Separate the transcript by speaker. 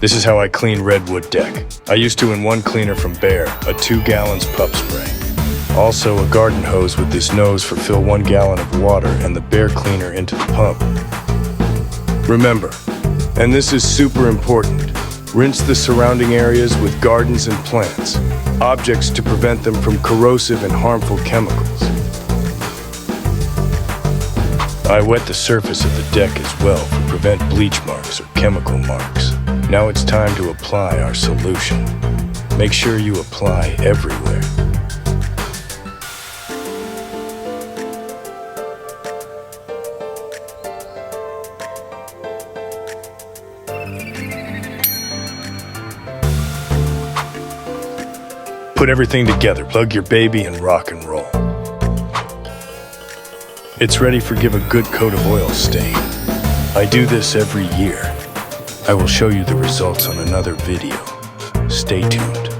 Speaker 1: This is how I clean redwood deck. I used to in one cleaner from Behr, a 2 gallons pup spray. Also a garden hose with this nose for fill 1 gallon of water and the Behr cleaner into the pump. Remember, and this is super important, rinse the surrounding areas with gardens and plants, objects to prevent them from corrosive and harmful chemicals. I wet the surface of the deck as well to prevent bleach marks or chemical marks. Now it's time to apply our solution. Make sure you apply everywhere. Put everything together, plug your baby, and rock and roll. It's ready for give a good coat of oil stain. I do this every year. I will show you the results on another video. Stay tuned.